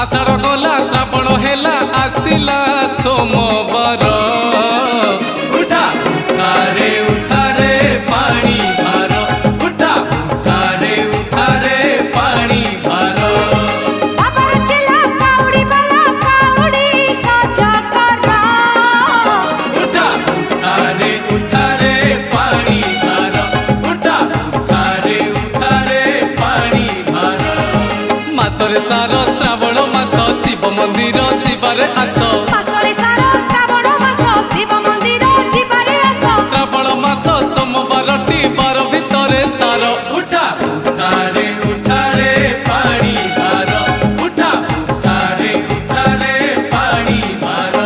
आषाढ़ गला श्रावण हेला आसिला सोमवार उठा उठा रे पानी भार उठा उठा रे पानी भार बाबर चला काउड़ी वाला काउड़ी साजा करा उठा रे पानी भार उठा रे पानी भार मासरे सार श्रावण मास शिव मंदिर जीवारे आस मासरे सारा श्रावण मास शिव मंदिर जीवारे आस श्रावण मास सोमवार टी बार भितरे सार उठा रे पानी भार उठा रे पानी भार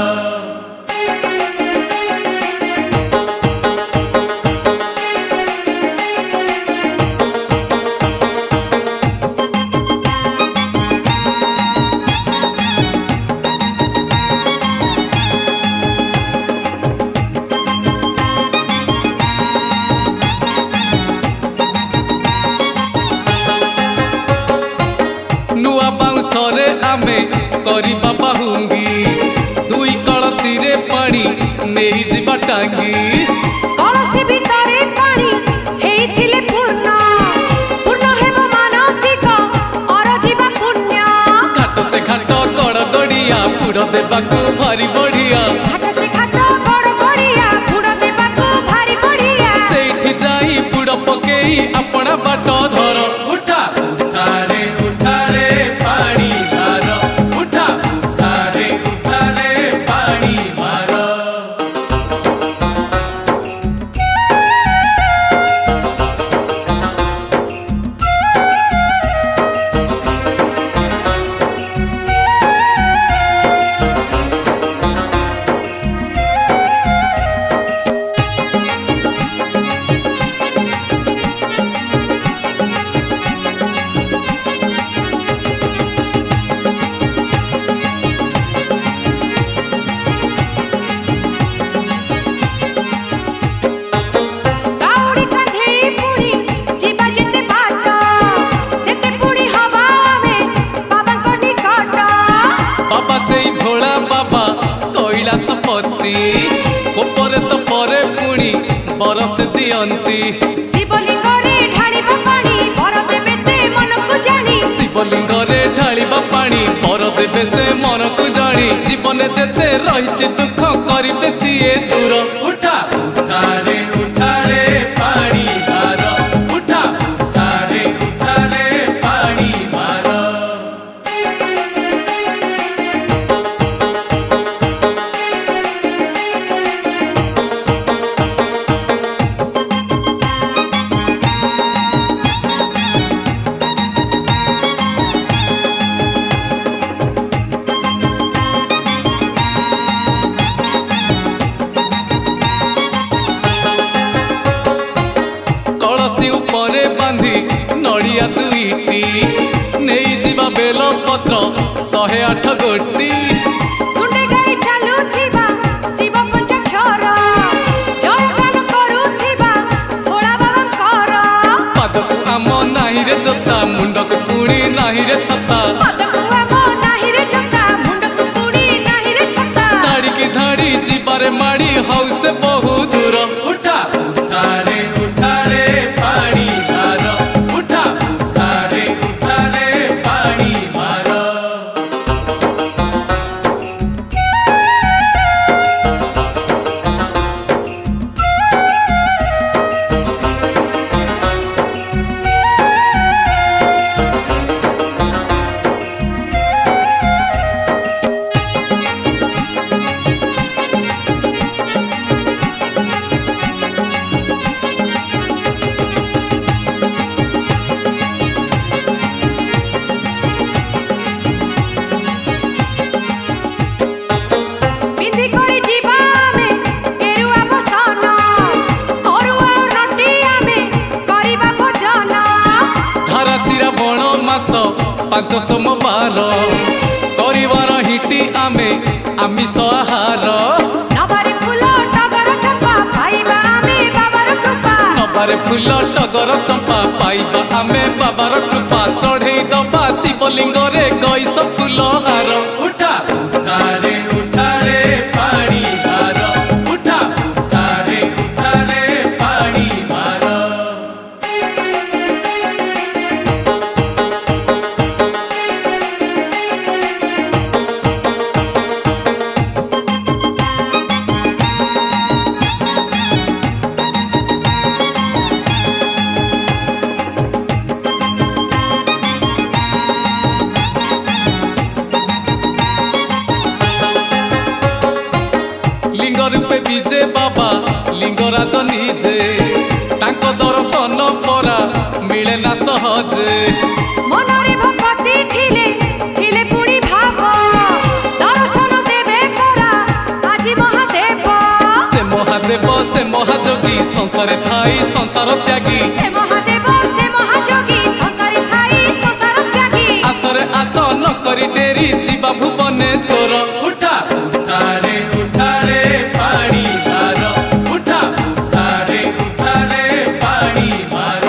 नुआ बाउंसरे आमे करिबा बाहुंगी दुई कलसी रे पानी नेई जिबा टांगी कलसी भितरे पानी हेइथिले पूर्ण हेबो मानसिक और जीवा पुण्य घाट से घाट कड़ गड़िया पुड़ देबाकू भारी बढ़िया घाट से घाट बड़ बड़िया पुड़ देबाको भारी बढ़िया सेठी जाई पुड़ पकेई अपना बाट धर उठा रे पानी भार उठा रे पानी भार काउड़ी कांधे पुड़ी जीवा जेते बाट सेते पुड़ी हवा में बाबा को निकट बाबा से भोला बाबा कैलासपति कोपरे तो परे पुणी बरस दियंती शिवलिंग रे ढाळिबा पानी बर देबे से मन को जानी शिवलिंग रे ढालिबा पानी पर देबे से मन को जानी जीवन जेते रहिछि दुख करिबे सिए दूर उठा रे पानी भार उठा रे पानी भार कलसी उपरे बांधी नड़िया दुईटी नहीं जीवा बेल पत्र 108 गोटी गुंडे गाई चालुथिबा शिव पंचाक्षर जयगान करुथिबा भोला बाबांकर पादकू आम नाही रे जोता मुंडक पुणी नाही रे छता पदकु आम नाही रे छता मुंडक पुड़ी नाही रे छता धाड़ी धाड़ी जीवारे माड़ी हाउस बहु दूर उठा रे पानी भार उठा रे पानी भार ପାଞ୍ଚ ସୋମବାର କରିବାର ହିଟି ଆମେ ଆମିଷ ଆହାର ନବାରେ ଫୁଲ ଟଗର ଚମ୍ପା ପାଇବା ଆମେ ବାବାର କୃପା ନବାରେ ଫୁଲ ଟଗର ଚମ୍ପା ପାଇବା ଆମେ ବାବାର କୃପା ଚଢ଼େଇ ଦବା ଶିବଲିଙ୍ଗରେ ଗଇସ ଫୁଲ ହାର ଉଠା ଉଠାରେ ଉଠାରେ ପାଣି ଭାର ଉଠା ଉଠାରେ ଉଠାରେ ପାଣି ଭାର লিঙ্গ রূপে বিজে বাবা লিঙ্গরাজ নিজে তাঙ্ক দর্শন পরা মিলে না সহজে মনরে ভক্তি ଥିଲେ ଥିଲେ পুଣି ভাব দর্শন দেবে পরা আজি মহাদেব সে মহাযোগী সংসারে থাই সংসার ত্যাগী সে মহাযোগী সংসারে থাই সংসার ত্যাগী আসরে আস ন করি ডেরি ଯିବା ভুবনেশ্বর উঠা উঠারে উঠারে পানি ভার উঠা উঠারে উঠারে পানি ভার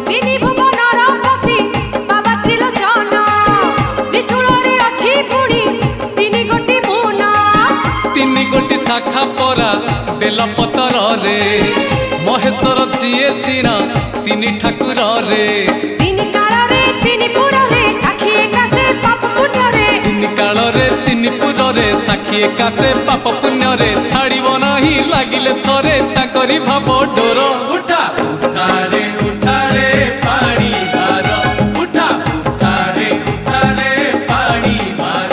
ତିନି ଭୁବନର ପତି ବାବା ତ୍ରିଲୋଚନ ତ୍ରିଶୂଳରେ ଅଛି ପୁଣି ତିନି ଗୋଟି ମୁନ ତିନି ଗୋଟି ଶାଖା ପରା ବେଲପତରରେ ମହେଶ୍ୱର ଯିଏ ସିନା ତିନି ଠାକୁରରେ ତିନି କାଳରେ ତିନି ପୁରରେ ସାକ୍ଷୀ ଏକାସେ ପାପ ପୁଣ୍ୟରେ ତିନି କାଳରେ ତିନି ପୁରରେ ସାକ୍ଷୀ ଏକାସେ ପାପ ପୁଣ୍ୟରେ ଛାଡ଼ିବ ନାହିଁ ଲାଗିଲେ ଥରେ ତାଙ୍କରି ଭାବ ଡୋର ଉଠା ଉଠାରେ ଉଠାରେ ପାଣି ଭାର ଉଠା ଉଠାରେ ଉଠାରେ ପାଣି ଭାର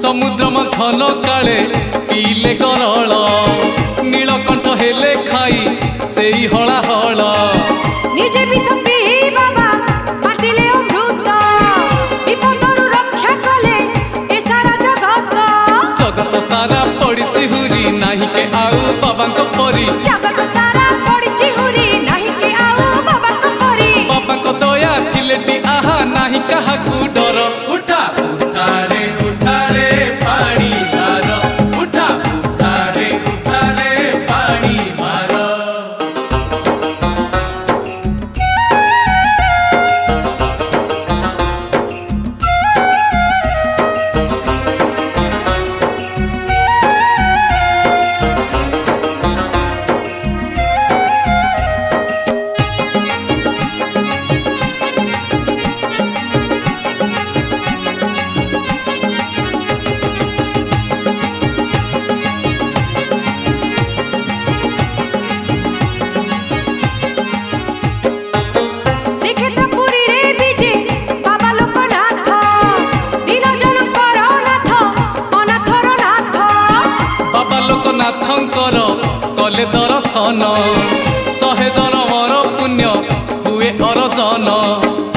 ସମୁଦ୍ର ମନ୍ଥନ କାଳେ ପିଇଲେ ଗରଳ ନୀଳକଣ୍ଠ ହେଲେ ଖାଇ ସେଇ ହଳାହଳ ନିଜେ ବିଷ ପିଇ ବାବା ବାଟିଲେ ଅମୃତ ବିପଦରୁ ରକ୍ଷା କଲେ ଏ ସାରା ଜଗତ ଜଗତ ସାରା ପଡ଼ିଛି ହୁରି ନାହିଁ କେ ଆଉ ବାବାଙ୍କ ପରି ଜଗତ ସାରା ପଡ଼ିଛି ହୁରି ନାହିଁ କି ଆଉ ବାବାଙ୍କ ପରି ବାବାଙ୍କ ଦୟା ଥିଲେଟି ଆହା ନାହିଁ କାହାକୁ ଡର ଉଠା ଉଠାରେ ଉଠାରେ ପାଣି ଭାର ଉଠା ଉଠାରେ ଉଠାରେ ପାଣି ଭାର ଶ୍ରୀକ୍ଷେତ୍ର ପୁରୀରେ ବିଜେ ବାବା ଲୋକନାଥ ଦିନ ଜଣଙ୍କର ନାଥ ଅନାଥର ନାଥ ବାବା ଲୋକନାଥଙ୍କର କଲେ ଦର୍ଶନ ଶହେ ଜନମର ପୁଣ୍ୟ ହୁଏ ଅରଜନ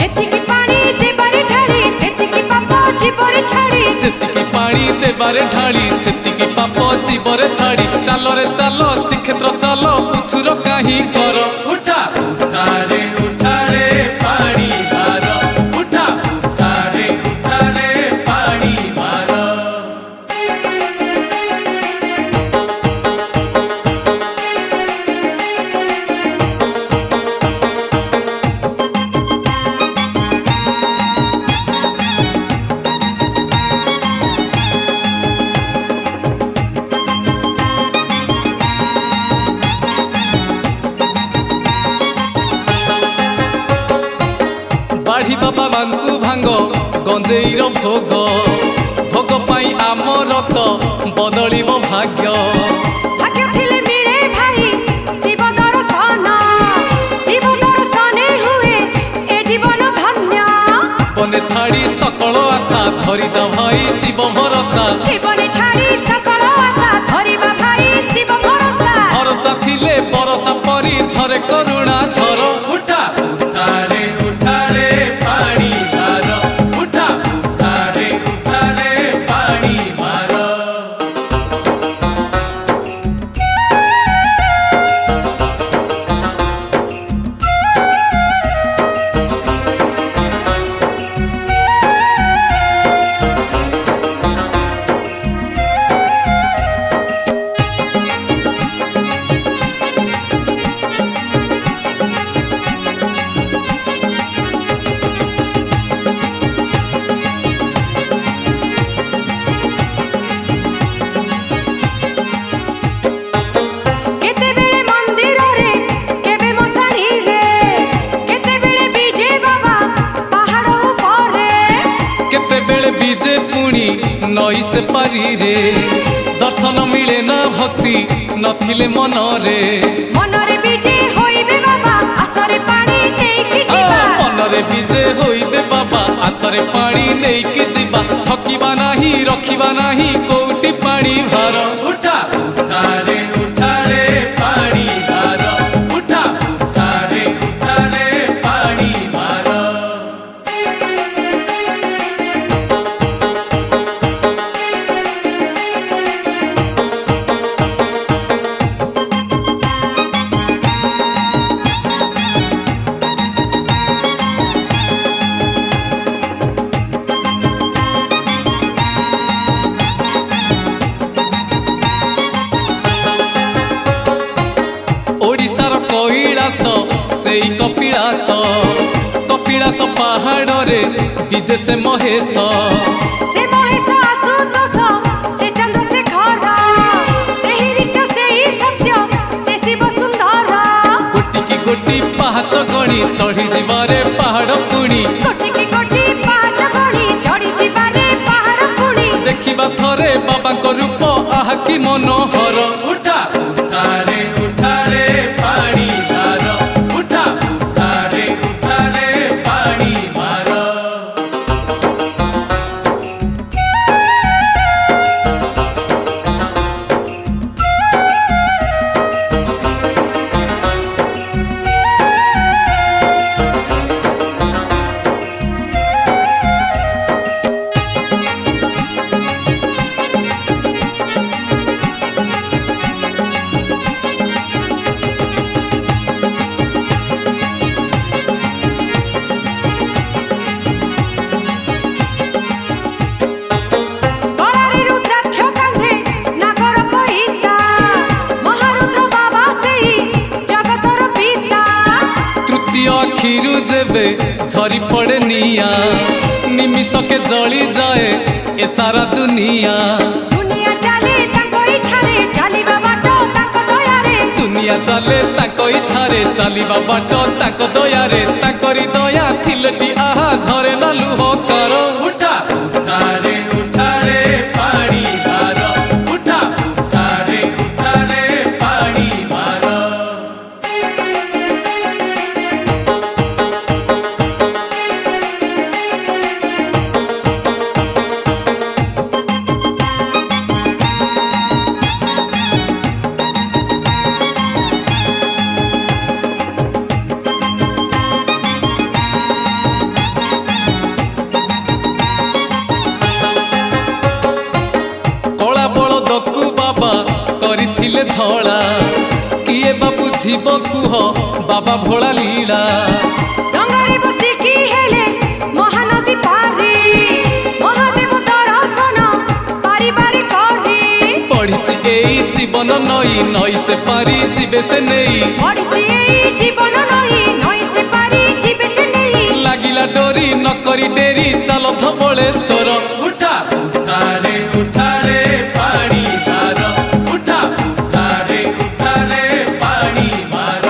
ଯେତିକି ପାଣି ଦେବାରେ ଢାଳି ସେତିକି ପାପ ଜୀବରେ ଛାଡ଼ି ଯେତିକି ପାଣି ଦେବାରେ ଢାଳି ସେତିକି ପାପ ଜୀବରେ ଛାଡ଼ି ଚାଲରେ ଚାଲ ଶ୍ରୀକ୍ଷେତ୍ର ଚାଲ ପୁଛୁର କାହିଁ କର ଉଠା ଉଠାରେ ଉଠାରେ ପାଣି ଭାର ଉଠା ଉଠାରେ ଉଠାରେ ପାଣି ଭାର ବାବାଙ୍କୁ ଭାଙ୍ଗ ଗଞ୍ଜେଇର ଭୋଗ ଭୋଗ ପାଇଁ ଆମର ତ ବଦଳିବ ଭାଗ୍ୟ। ଭାଗ୍ୟ ଥିଲେ ମିଳେ ଭାଇ ଶିବ ଦର୍ଶନ, ଶିବ ଦର୍ଶନେ ହୁଏ ଏ ଜୀବନ ଧନ୍ୟ। ଜୀବନେ ଛାଡ଼ି ସକଳ ଆଶା ଧରିଦ ଭାଇ ଶିବ ଭରସା, ଜୀବନେ ଛାଡ଼ି ସକଳ ଆଶା ଧରିବା ଭାଇ ଶିବ ଭରସା। ଭରସା ଥିଲେ ବରସା ପରି ଝରେ କରୁଣା ଝର। ଉଠା ଉଠାରେ ଉଠାରେ ପାଣି ଭାର, ଉଠା ଉଠାରେ ଉଠାରେ ପାଣି ଭାର। କେତେବେଳେ ମନ୍ଦିରରେ କେବେ ମଶାଣିରେ, କେତେବେଳେ ବିଜେ ବାବା ପାହାଡ଼ ଉପରେ। କେତେବେଳେ ବିଜେ ପୁଣି ନଈ ସେ ପାରିରେ, ଦର୍ଶନ ମିଳେ ନା ଭକ୍ତି ନଥିଲେ ମନରେ। ମନରେ ବିଜେ ହୋଇବେ ବାବା ଆସରେ ପାଣି ନେଇକି ଆ, ଯିବା। ମନରେ ବିଜେ ହୋଇବେ ବାବା ଆସରେ ପାଣି ନେଇକି ଯିବା। ଠକିବା ନାହିଁ ରଖିବା ନାହିଁ କୋଉଠି ପାଣି ଭାର। ଉଠା ଉଠାରେ ଉଠାରେ ପାଣି ଭାର, ଉଠା ଉଠାରେ ଉଠାରେ ପାଣି ଭାର। ଓଡ଼ିଶାର କୈଳାସ ସେଇ କପିଳାସ, କପିଳାସ ପାହାଡ଼ରେ ବିଜେ ସେ ମହେଶ। ସେ ମହେଶ ଆଶୁତୋଷ ସେ ଚନ୍ଦ୍ରଶେଖର, ସେହି ରିକ୍ତ ସେହି ସତ୍ୟ ସେ ଶିବ ସୁନ୍ଦର। ଗୋଟିକି ଗୋଟି ପାହାଚ ଗଣି ଚଢ଼ି ଯିବାରେ ପାହାଡ଼ ପୁଣି, କୋଟିକି କୋଟି ପାହାଚ ଗଣି ଚଢ଼ି ଯିବାରେ ପାହାଡ଼ ପୁଣି। ଦେଖିବା ଥରେ ବାବାଙ୍କ ରୂପ ଆହା କି ମନୋହର। ଉଠା ଉଠାରେ ଉଠାରେ ପାଣି ଭାର, ଉଠା ଉଠାରେ ଉଠାରେ ପାଣି ଭାର। ଗଳାରେ ରୁଦ୍ରାକ୍ଷ କାନ୍ଧେ ନାଗର ପଇତା, ମହାରୁଦ୍ର ବାବା ସେହି ଜଗତର ପିତା। ତୃତୀୟ ଆଖିରୁ ଯେବେ ଝରି ପଡ଼େ ନିଆଁ, ନିମିଷକେ ଜଳି ଯାଏ ଏ ସାରା ଦୁନିଆ। ଦୁନିଆ ଚାଲେ ତାଙ୍କ ଇଚ୍ଛାରେ ଚାଲିବା ବାଟ ତାଙ୍କ ଦୟାରେ। ଦୁନିଆ ଚାଲେ ତାଙ୍କ ଇଚ୍ଛାରେ ଚାଲିବା ବାଟ ତାଙ୍କ ଦୟାରେ। ତାଙ୍କରି ଦୟା ଥିଲେଟି ଆହା ଝରେ ନା ଲୁହ କର। ଉଠା ଉଠାରେ ଉଠାରେ ପାଣି ଭାର, ଉଠା ଉଠାରେ ଉଠାରେ ପାଣି ଭାର। କଳା ବଳଦକୁ ବାବା କରିଥିଲେ ଧଳା, କିଏ ବା ବୁଝିବ କୁହ ବାବା ଭୋଳା ଲୀଳା। ଡଙ୍ଗାରେ ବସିକି ହେଲେ ମହାନଦୀ ପାରି, ମହାଦେବ ଦର୍ଶନ ପାରିବାରେ କରି। ପଢିଛି ଏଇ ଜୀବନ ନଈ, ନଈ ସେ ପାରି ଯିବେ ସେ ନେଇ। ପଡ଼ିଛି ଏଇ ଜୀବନ ନଈ, ନଈ ସେ ପାରି ଯିବେ ସେ ନେଇ। ଲାଗିଲା ଡୋରି ନ କରି ଡେରି ଚାଲ ଧବଳେଶ୍ୱର। ଉଠା ଉଠାରେ ଉଠାରେ ପାଣି ଭାର, ଉଠା ଉଠାରେ ଉଠାରେ ପାଣି ଭାର।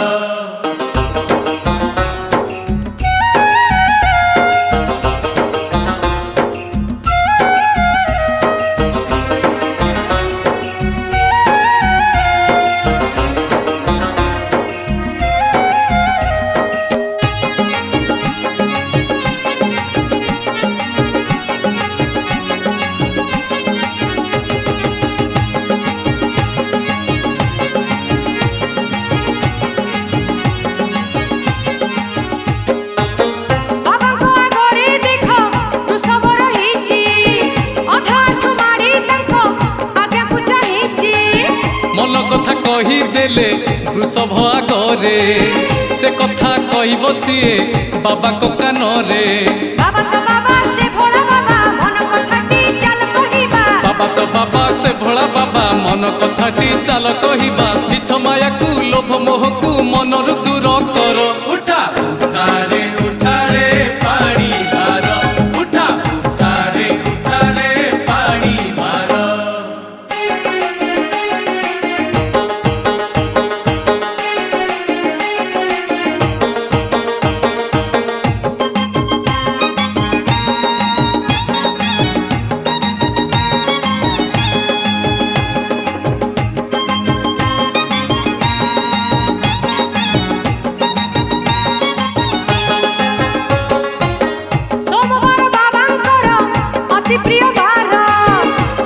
ହେଲେ ବୃଷଭ ଆଗରେ ସେ କଥା କହିବ ସିଏ ବାବାଙ୍କ କାନରେ। ବାବା ତ ବାବା ସେ ଭୋଳା ବାବା ମନ କଥାଟି ଚାଲ କହିବା। ବାବା ତ ବାବା ସେ ଭୋଳା ବାବା ମନ କଥାଟି ଚାଲ କହିବା। ମିଛ ମାୟାକୁ ଲୋଭ ମୋହକୁ ମନରୁ ଦୂର କର। ଉଠା ଉଠାରେ ଉଠାରେ ପାଣି ଭାର, ଉଠା ଉଠାରେ ଉଠାରେ ପାଣି ଭାର। ସୋମବାର ବାବାଙ୍କର ଅତି ପ୍ରିୟ ବାର,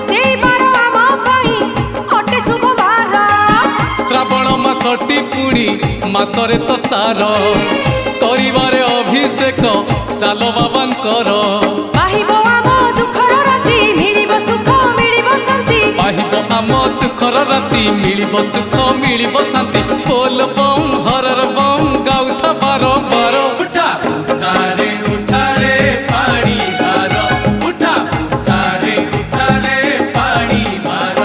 ସେଇ ବାର ଆମ ପାଇଁ ଅଟେ ଶୁଭ ବାର। ଶ୍ରାବଣ ମାସଟି ପୁଣି ମାସରେ ତ ସାର, କରିବାରେ ଅଭିଷେକ ଚାଲ ବାବାଙ୍କର। ପାହିବ ଆମ ଦୁଃଖର ରାତି ମିଳିବ ସୁଖ ମିଳିବ ଶାନ୍ତି। ପାହିବ ଆମ ଦୁଃଖର ରାତି ମିଳିବ ସୁଖ ମିଳିବ ଶାନ୍ତି। ବୋଲ ବମ୍ ହରର ବମ୍ ଗାଉଥା ବାର ବାର। ଉଠା ଉଠାରେ ଉଠାରେ ପାଣି ଭାର, ଉଠା ଉଠାରେ ଉଠାରେ ପାଣି ଭାର।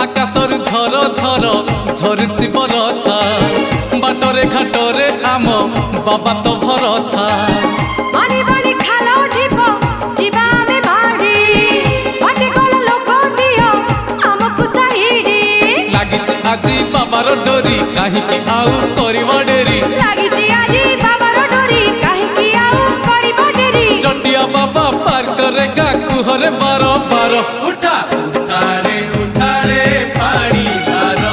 ଆକାଶରୁ ଝର ଝର ଝରୁଛି ବରଷା, ବାଟରେ ଘାଟରେ ଆମ ବାବା ତ ଭରସା। ମାନି ବାଣି ଖାଲ ଢିପ ଯିବା ଆମେ ମାଡ଼ି, ବାଟେ ଗଲ ଲୋକ ଦିଅ ଆମକୁ ସାଇଡ଼ି। ଲାଗିଛି ଆଜି ବାବାର ଡୋରି କାହିଁକି ଆଉ କରିବ ଡେରି। ଲାଗିଛି ଆଜି ବାବାର ଡୋରି କାହିଁକି ଆଉ କରିବ ଡେରି। ଚଟିଆ ବାବା ପାର୍କରେ ଗାଁ କୁହରେ ବାର ବାର। ଉଠା ଉଠାରେ ଉଠାରେ ପାଣି ଭାର,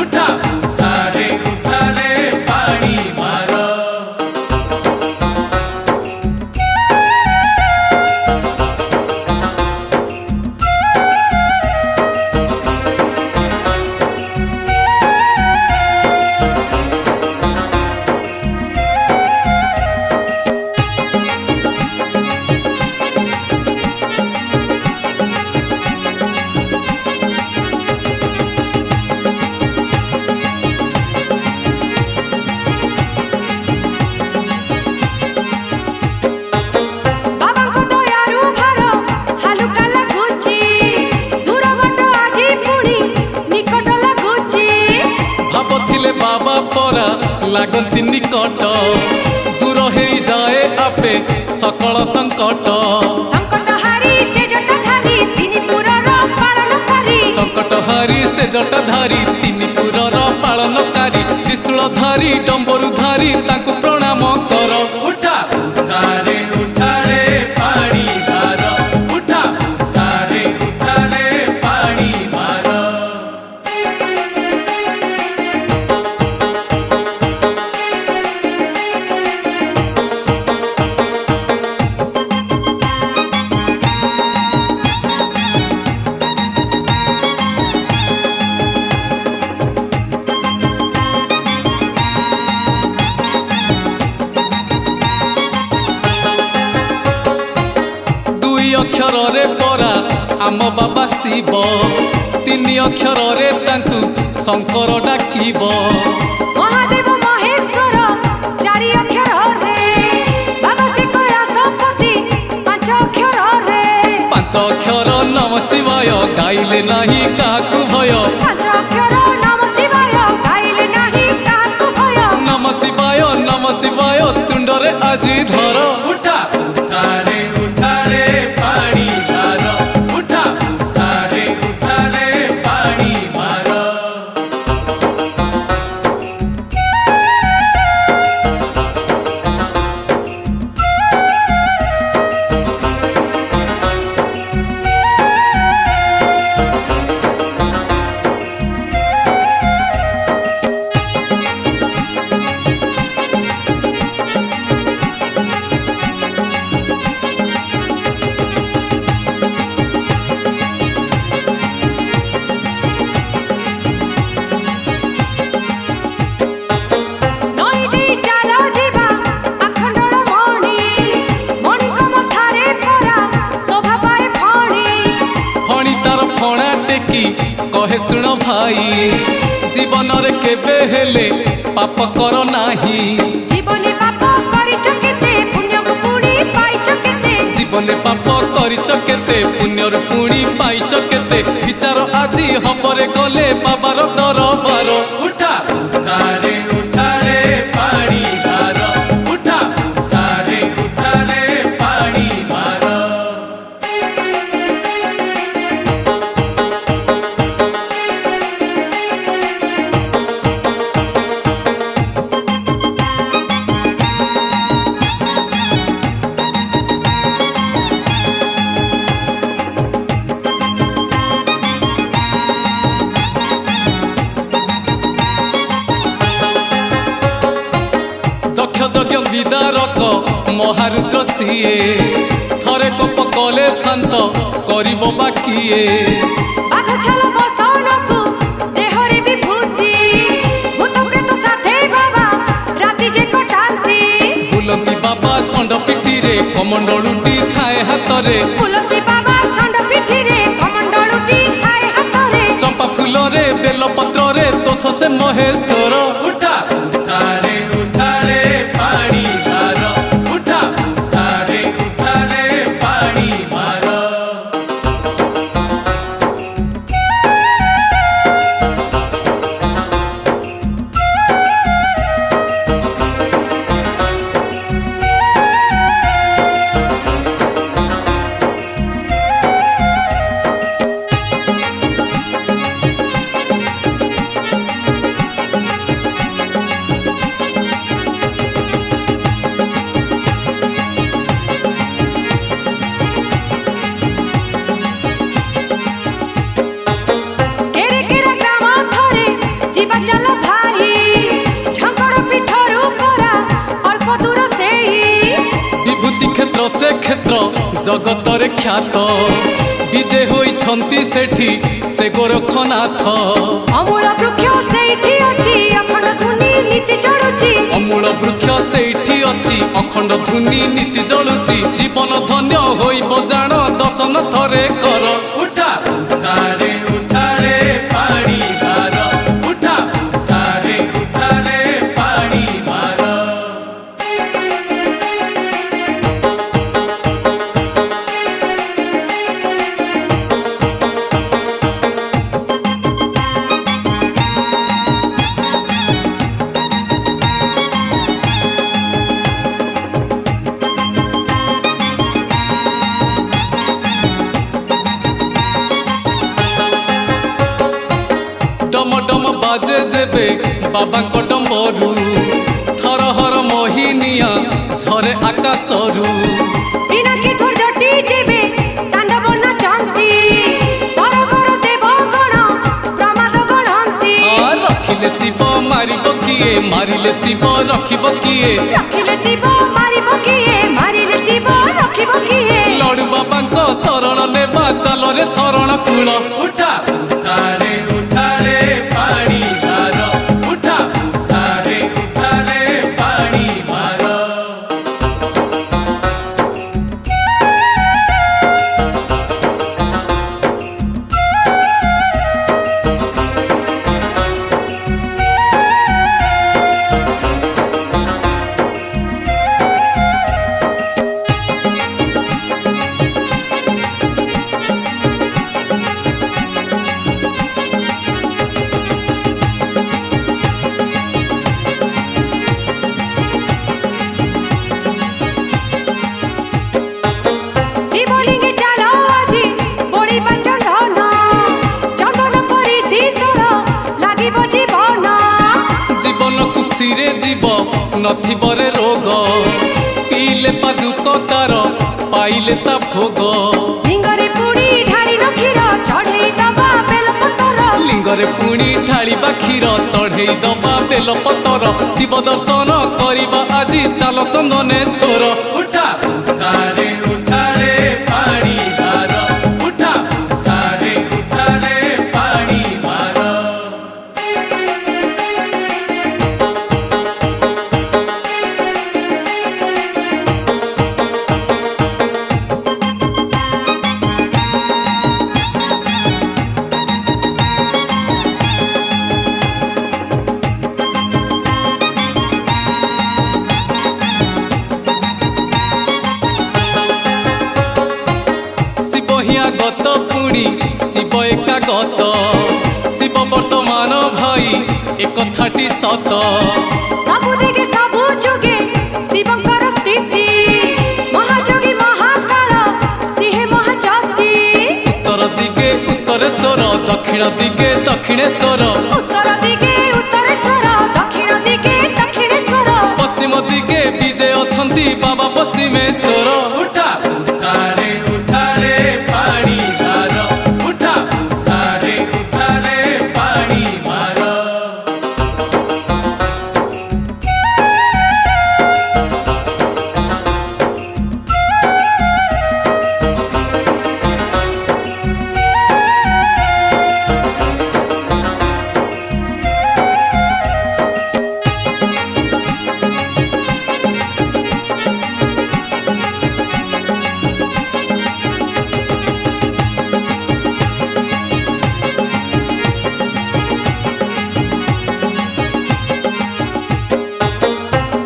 ଉଠା ଉଠାରେ ଉଠାରେ ପାଣି ଭାର। ବାବାଙ୍କ ଦୟାରୁ ଭାର ହାଲୁକା ଲାଗୁଛି, ଦୂର ବାଟ ଆଜି ପୁଣି ନିକଟ ଲାଗୁଛି। ଭାବଥିଲେ ବାବା ପରା ଲାଗନ୍ତି ନିକଟ, ଦୂର ହେଇଯାଏ ଆପେ ସକଳ ସଙ୍କଟ। ସଙ୍କଟ ହାରି ସେ ଜଟାଧାରୀ ତିନି ପୁରର ପାଳନକାରୀ। ସଙ୍କଟ ହାରି ସେ ଜଟାଧାରୀ ତିନି ପୁରର ପାଳନକାରୀ। ତ୍ରିଶୂଳ ଧାରୀ ଡମ୍ବରୁ ଧାରୀ ତାଙ୍କୁ ପ୍ରଣାମ କର। ଉଠା ଉଠାରେ ଉଠାରେ ପାଣି ଭାର, ଉଠା ଉଠାରେ ଉଠାରେ ପାଣି ଭାର। ଦୁଇ ଅକ୍ଷରରେ ପରା ଆମ ବାବା ଶିବ, ତିନି ଅକ୍ଷରରେ ତାଙ୍କୁ ଶଙ୍କର ଡାକିବ। ମହାଦେବ ମହେଶ୍ୱର ଚାରି ଅକ୍ଷରରେ, ବାବା ସେ କୈଳାସପତି ପାଞ୍ଚ ଅକ୍ଷରରେ। ପାଞ୍ଚ ଅକ୍ଷର ନମ ଶିବାୟ ଗାଇଲେ ନାହିଁ କାହାକୁ ଭୟ। ପାଞ୍ଚ ଅକ୍ଷର ନମ ଶିବାୟ ଗାଇଲେ ନାହିଁ କାହାକୁ ଭୟ। ନମ ଶିବାୟ ନମ ଶିବାୟ ତୁଣ୍ଡରେ ଆଜି ଧର। ଉଠା ଉଠାରେ ଉଠାରେ ପାଣି ଭାର, ଉଠା ଉଠାରେ ଉଠାରେ ପାଣି ଭାର। भाई जीवन रे केबे हेले पाप कर नाही জীবনে পাপ করিছ কেতে পুণ্যକୁ পুଣି পাইছ কেতে জীবনে পাপ করিছ কেতে পুণ্যর পুଣି পাইছ কেতে বিচার আজি হবরে গলে বাবার দরবার উঠা উঠা রে পানি ভার উঠা রে পানি ভার दक्ष यज्ञ विदारक महारुद्र सीए थरे कोप कले शांत करिब बाकिए বাঘ ছাল বসনକୁ দেহরে বিভূতি ভূত প্রেত সাথে বাবা রাতি যে কটান্তি बुलंती बाबा षंड पिटीरे कमंडलुटी थाए हातरे বুলতি বাবা ষণ্ড পিঠিরে কমণ্ডলুটি ঠায় হাতরে चंपा फूलरे बेल पत्ररे तोष से महेश्वर उठा रे पानी भार उठा रे पानी भार কেরে কেরে গ্রাম থরে ଯିବା ଚାଲ ଭାଇ ଝଙ୍କଡ଼ ପିଠରୁ ପରା ଅଳ୍ପ ଦୂର ସେଇ विभूति क्षेत्र से क्षेत्र जगतरे ख्यात विजे होइछंती सेठी से गोरखनाथ ଅମୂଳ ବୃକ୍ଷ ସେଇଠି ଅଛି ଅଖଣ୍ଡ ଧୁନି ନୀତି ଚଢୁଛି अमूल वृक्ष सेठी अछि अखंड धुनी नीति जलुची जीवन धन्य होइब जान दर्शन थरे कर उठा रे पानी भार उठा रे पानी भार डम डम बाजे जेबे बाबा डम्बरू थर हर मोहिनिया झरे आकाशरू ପିନାକି ଧୈର୍ଯ୍ୟଟି ଯିବେ ତାଣ୍ଡବ ନାଚନ୍ତି ସରଗର ଦେବ ଗଣ ପ୍ରମାଦ ଗଣନ୍ତି रखिले शिव मारिब किए मारिले शिव रखिब किए ରଖିଲେ ଶିବ ମାରିବ କିଏ ମାରିଲେ ଶିବ ରଖିବ କିଏ लडू बाबांक शरण नेबा चाल रे शरण कूल उठा रे पानी भार उठा रे पानी भार ଶିବଲିଙ୍ଗେ ଚାଲ ଆଜି ପଡ଼ିବା ଚନ୍ଦନ ଚନ୍ଦନ ପରି ଶୀତଳ ଲାଗିବ ଜୀବନ जीवन खुशीरे जीव नथिबरे रोग पीले पादुक तार पाइले ता भोग ଲିଙ୍ଗରେ ପୁଣି ଢାଳି ନ କ୍ଷୀର ଚଢ଼େଇ ଦବା ବେଲପତ୍ର लिंगरे पुणी ढालिबा क्षीर चढ़ई दबा बेल पतर शिव दर्शन करिबा आजी चाल चंदनेश्वर उठा रे पानी भार उठा रे पानी भार শিব একাগত শিব বর্তমান ভাই এ কথাটি সত सबु दिगे सबु जुगे शिवंकर स्थिति महायोगी महाकाल सिहे महाज्योति উত্তর দিকে উত্তরেশ্বর দক্ষিণ দিকে দক্ষিণেশ্বর उत्तर दिगे उत्तरेश्वर दक्षिण दिगे दक्षिणेश्वर পশ্চিম দিকে বিজে অছন্তি বাবা পশ্চিমেশ্বর উঠা উঠারে পানি ভার উঠা উঠারে পানি ভার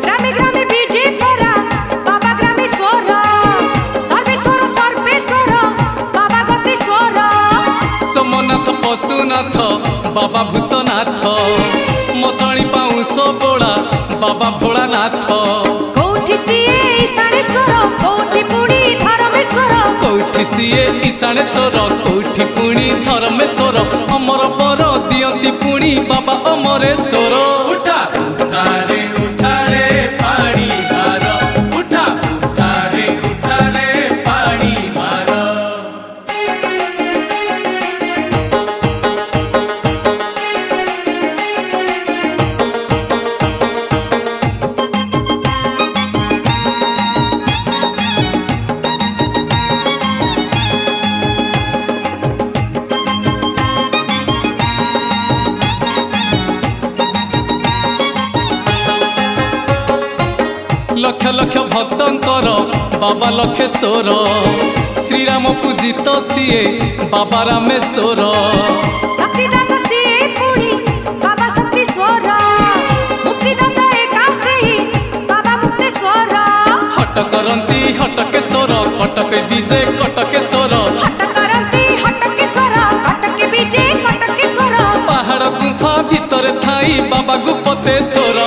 ग्रामे ग्रामे बीजे परा बाबा ग्रामेश्वर सर्वेश्वर सर्वेश्वर बाबा गतेश्वर সোমনাথ পশুনাথ বাবা ভূতনাথ মশাণী পাউঁশ বোড়া বাবা ভোଳାনাথ कोठी सिए ईशानेश्वर कोठी पुणी धर्मेश्वर কৌঠি সিয়ে ঈশানেশ্বর কৌঠি পুଣି ধর্মেশ্বর অমর বর দিয়ନ୍ତି পুଣି বাবা অমরেশ্বর উঠা উঠারে পানি ভার উঠা উঠারে পানি ভার লক্ষ লক্ষ ভক্তঙ্কর বাবা লক্ষেশ্বর শ্রীরাম পূজিত সিয়ে বাবা রামেশ্বর शक्तिदाता सिए पुणी बाबा शक्तिश्वर मुक्तिदाता एकासे ही बाबा मुक्तेश्वर হট করন্তি হটকেশ্বর কটকে বিজে কটকেশ্বর हट करती हटकेश्वर कटके बीजे कटकेश्वर পাহাড় গুম্ফা ভিতরে থাই বাবা গুপতেশ্বর